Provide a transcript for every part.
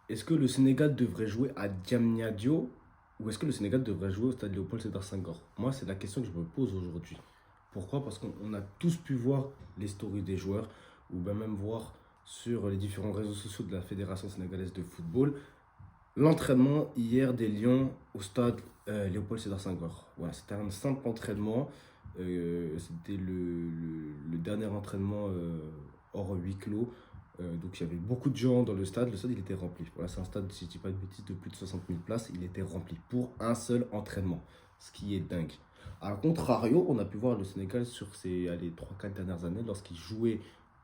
Est-ce que le Sénégal devrait jouer à Diamniadio ou est-ce que le Sénégal devrait jouer au stade Léopold Sédar Senghor? Moi, c'est la question que je me pose aujourd'hui. Pourquoi? Parce qu'on a tous pu voir les stories des joueurs ou bien même voir sur les différents réseaux sociaux de la Fédération sénégalaise de football l'entraînement hier des Lions au stade Léopold Sédar Senghor. Voilà, c'était un simple entraînement. C'était le dernier entraînement hors huis clos. Donc il y avait beaucoup de gens dans le stade. Le stade il était rempli. Voilà, c'est un stade, si je ne dis pas de bêtises, de plus de 60 000 places. Il était rempli pour un seul entraînement. Ce qui est dingue. A contrario, on a pu voir le Sénégal sur ces allez, 3-4 dernières années, lorsqu'il jouait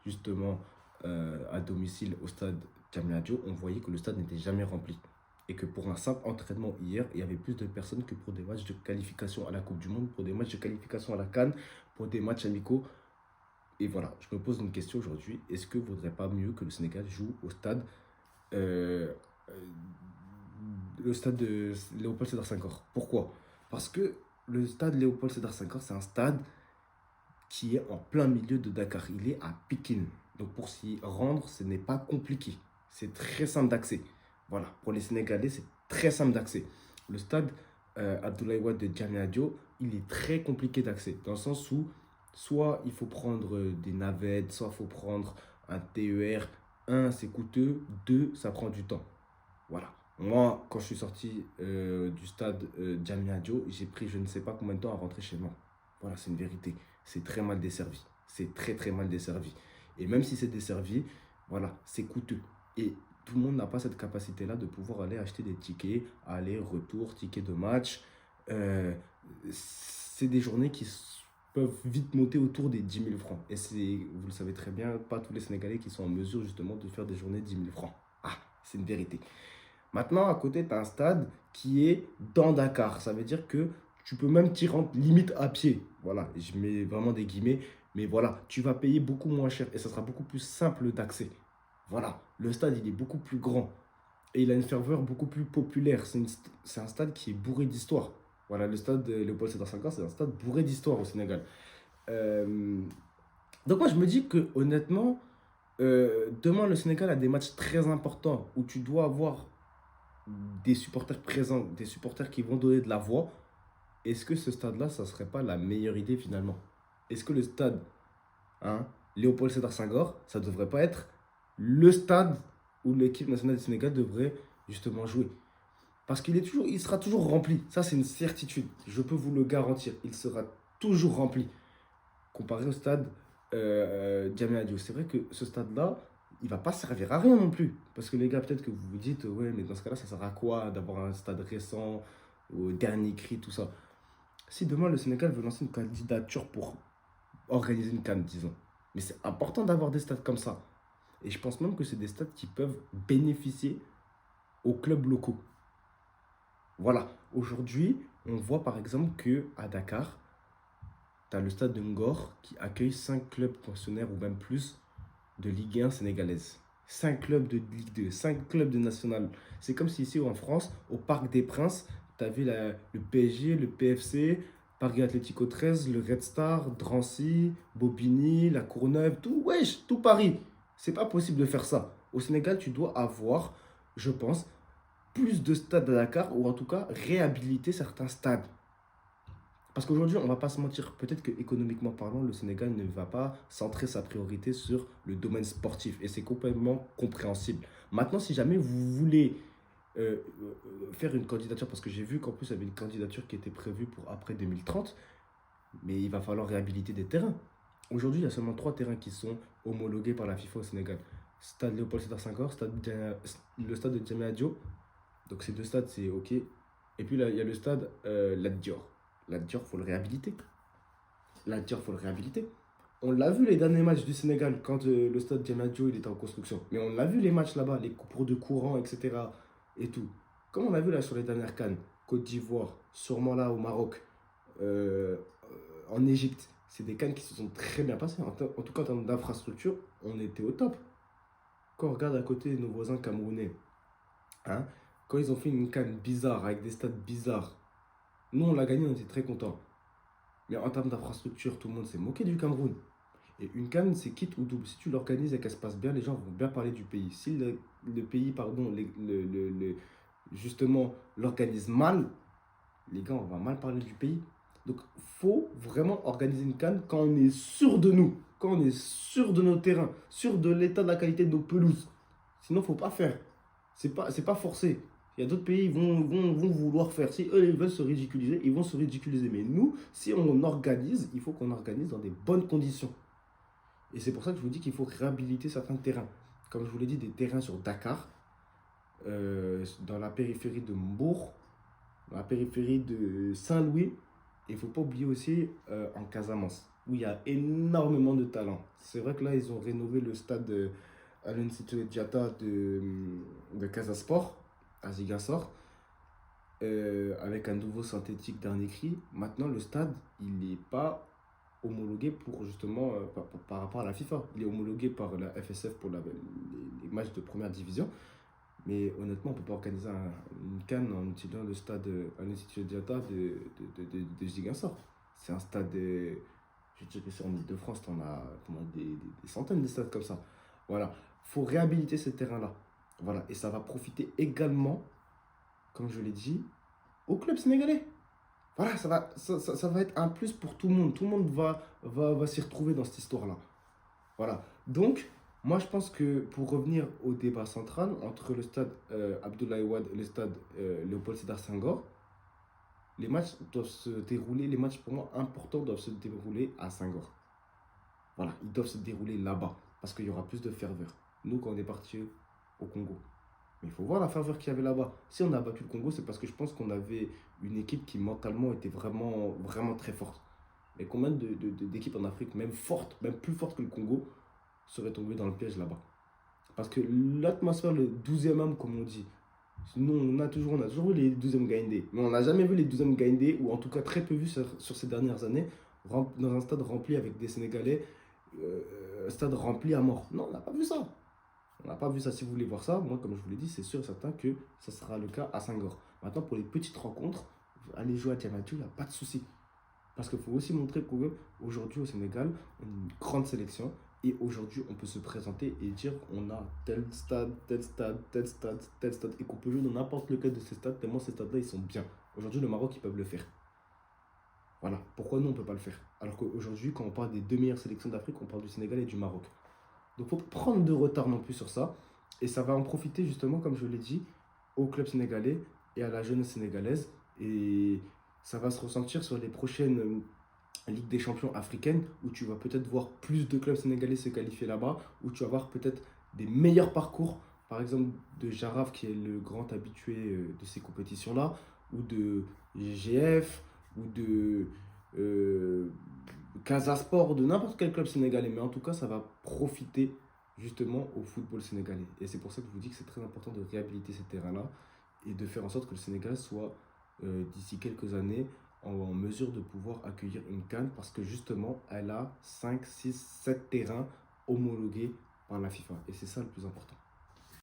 justement à domicile au stade Diamniadio, on voyait que le stade n'était jamais rempli et que pour un simple entraînement hier, il y avait plus de personnes que pour des matchs de qualification à la Coupe du Monde, pour des matchs de qualification à la CAN, pour des matchs amicaux. Et voilà, je me pose une question aujourd'hui. Est-ce que vaudrait pas mieux que le Sénégal joue euh, euh, le stade de Léopold Sédar Senghor? Pourquoi? Parce que le stade Léopold Sédar Senghor, c'est un stade qui est en plein milieu de Dakar. Il est à Pikine. Donc pour s'y rendre, ce n'est pas compliqué. C'est très simple d'accès. Voilà, pour les Sénégalais, c'est très simple d'accès. Le stade Abdoulaye Wade de Diamniadio, il est très compliqué d'accès. Dans le sens où, soit il faut prendre des navettes, soit il faut prendre un TER. Un, c'est coûteux. Deux, ça prend du temps. Voilà. Moi, quand je suis sorti du stade Diamniadio, j'ai pris je ne sais pas combien de temps à rentrer chez moi. Voilà, c'est une vérité. C'est très mal desservi. C'est très très mal desservi. Et même si c'est desservi, voilà, c'est coûteux. Et tout le monde n'a pas cette capacité-là de pouvoir aller acheter des tickets, aller, retour, tickets de match. Euh, c'est des journées peuvent vite monter autour des 10 000 francs. Et c'est, vous le savez très bien, pas tous les Sénégalais qui sont en mesure justement de faire des journées de 10 000 francs. Ah, c'est une vérité. Maintenant, à côté, tu as un stade qui est dans Dakar. Ça veut dire que tu peux même t'y rendre limite à pied. Voilà, je mets vraiment des guillemets. Mais voilà, tu vas payer beaucoup moins cher et ça sera beaucoup plus simple d'accès. Voilà, le stade, il est beaucoup plus grand et il a une ferveur beaucoup plus populaire. C'est un stade qui est bourré d'histoire. Voilà, le stade de Léopold Sédar Senghor, c'est un stade bourré d'histoire au Sénégal. Euh, donc moi, je me dis que honnêtement, demain, le Sénégal a des matchs très importants où tu dois avoir des supporters présents, des supporters qui vont donner de la voix, est-ce que ce stade-là, ça serait pas la meilleure idée finalement? Est-ce que le stade hein, Léopold Sédar Senghor, ça devrait pas être le stade où l'équipe nationale du Sénégal devrait justement jouer? Parce il sera toujours rempli. Ça, c'est une certitude. Je peux vous le garantir. Il sera toujours rempli comparé au stade Diamniadio. C'est vrai que ce stade-là, il va pas servir à rien non plus. Parce que les gars, peut-être que vous vous dites, ouais, mais dans ce cas-là, ça sert à quoi d'avoir un stade récent, au dernier cri, tout ça. Si demain le Sénégal veut lancer une candidature pour organiser une CAN, disons, mais c'est important d'avoir des stades comme ça. Et je pense même que c'est des stades qui peuvent bénéficier aux clubs locaux. Voilà. Aujourd'hui, on voit par exemple que à Dakar, tu as le stade de Ngor qui accueille 5 clubs pensionnaires ou même plus de Ligue 1 sénégalaise. 5 clubs de Ligue 2, 5 clubs de National. C'est comme si ici en France, au Parc des Princes, tu avais le PSG, le PFC, Paris Atlético 13, le Red Star, Drancy, Bobigny, la Courneuve, tout, wesh, tout Paris. C'est pas possible de faire ça. Au Sénégal, tu dois avoir, je pense, plus de stades à Dakar ou en tout cas réhabiliter certains stades. Parce qu'aujourd'hui, on ne va pas se mentir, peut-être que économiquement parlant, le Sénégal ne va pas centrer sa priorité sur le domaine sportif. Et c'est complètement compréhensible. Maintenant, si jamais vous voulez faire une candidature, parce que j'ai vu qu'en plus, il y avait une candidature qui était prévue pour après 2030, mais il va falloir réhabiliter des terrains. Aujourd'hui, il y a seulement 3 terrains qui sont homologués par la FIFA au Sénégal. Stade Léopold Sédar Senghor, le stade de Diamniadio. Donc ces deux stades, c'est OK. Et puis là, il y a le stade Lat Dior. Lat Dior, il faut le réhabiliter. Lat Dior, il faut le réhabiliter. On l'a vu les derniers matchs du Sénégal quand le stade Diamniadio il était en construction. Mais on l'a vu les matchs là-bas, les coupures de courant, etc. Et tout. Comme on a vu là sur les dernières CAN, Côte d'Ivoire, sûrement là au Maroc, euh, en Égypte, c'est des CAN qui se sont très bien passées. En tout cas, en termes d'infrastructure, on était au top. Quand on regarde à côté nos voisins camerounais, hein, quand ils ont fait une CAN bizarre, avec des stades bizarres, nous on l'a gagné, on était très contents. Mais en termes d'infrastructure, tout le monde s'est moqué du Cameroun. Et une CAN, c'est quitte ou double. Si tu l'organises et qu'elle se passe bien, les gens vont bien parler du pays. Si le pays, pardon, justement, l'organise mal, les gars, on va mal parler du pays. Donc, faut vraiment organiser une CAN quand on est sûr de nous, quand on est sûr de nos terrains, sûr de l'état de la qualité de nos pelouses. Sinon, faut pas faire. C'est pas forcé. Il y a d'autres pays qui vont vouloir faire. Si eux, ils veulent se ridiculiser, ils vont se ridiculiser. Mais nous, si on organise, il faut qu'on organise dans des bonnes conditions. Et c'est pour ça que je vous dis qu'il faut réhabiliter certains terrains. Comme je vous l'ai dit, des terrains sur Dakar, dans la périphérie de Mbourg, dans la périphérie de Saint-Louis. Et il ne faut pas oublier aussi en Casamance, où il y a énormément de talent. C'est vrai que là, ils ont rénové le stade Aline Sitoé Diatta de Casa Sport, à Ziguinchor, avec un nouveau synthétique dernier cri. Maintenant, le stade, il n'est pas homologué pour justement par rapport à la FIFA. Il est homologué par la FSF pour les matchs de première division. Mais honnêtement, on ne peut pas organiser une CAN en utilisant le stade à l'Institut Diata de Ziguinchor. C'est un stade, je dirais que c'est en Ile-de-France, on a des centaines de stades comme ça. Voilà, il faut réhabiliter ces terrains-là. Voilà, et ça va profiter également, comme je l'ai dit, au club sénégalais. Voilà, ça va être un plus pour tout le monde. Tout le monde va s'y retrouver dans cette histoire-là. Voilà. Donc, moi, je pense que pour revenir au débat central entre le stade Abdoulaye Wade et le stade Léopold Sédar Senghor, les matchs doivent se dérouler, les matchs pour moi importants doivent se dérouler à Senghor. Voilà, ils doivent se dérouler là-bas parce qu'il y aura plus de ferveur. Nous, quand on est parti au Congo, mais il faut voir la ferveur qu'il y avait là-bas. Si on a battu le Congo, c'est parce que je pense qu'on avait une équipe qui mentalement était vraiment, vraiment très forte. Mais combien d'équipes en Afrique, même fortes, même plus fortes que le Congo, seraient tombées dans le piège là-bas? Parce que l'atmosphère, le 12e homme, comme on dit, nous, on a toujours vu les 12e Gaïndé, mais on n'a jamais vu les 12e Gaïndé, ou en tout cas très peu vu sur ces dernières années, dans un stade rempli avec des Sénégalais, un stade rempli à mort. Non, on n'a pas vu ça. On n'a pas vu ça. Si vous voulez voir ça, moi, comme je vous l'ai dit, c'est sûr et certain que ça sera le cas à Senghor. Maintenant, pour les petites rencontres, aller jouer à Diamniadio, il n'y a pas de souci. Parce qu'il faut aussi montrer qu'aujourd'hui, au Sénégal, on a une grande sélection. Et aujourd'hui, on peut se présenter et dire on a tel stade, tel stade, tel stade, tel stade. Et qu'on peut jouer dans n'importe lequel de ces stades, tellement ces stades-là, ils sont bien. Aujourd'hui, le Maroc, ils peuvent le faire. Voilà. Pourquoi nous, on ne peut pas le faire? Alors qu'aujourd'hui, quand on parle des deux meilleures sélections d'Afrique, on parle du Sénégal et du Maroc. Donc, il ne faut pas prendre de retard non plus sur ça. Et ça va en profiter, justement, comme je l'ai dit, au club sénégalais et à la jeunesse sénégalaise. Et ça va se ressentir sur les prochaines Ligue des champions africaines, où tu vas peut-être voir plus de clubs sénégalais se qualifier là-bas, où tu vas voir peut-être des meilleurs parcours, par exemple de Jaraf, qui est le grand habitué de ces compétitions-là, ou de GF, ou de Casa Sport, de n'importe quel club sénégalais. Mais en tout cas, ça va profiter justement au football sénégalais. Et c'est pour ça que je vous dis que c'est très important de réhabiliter ces terrains-là et de faire en sorte que le Sénégal soit, d'ici quelques années, en mesure de pouvoir accueillir une CAN parce que justement, elle a 5, 6, 7 terrains homologués par la FIFA. Et c'est ça le plus important.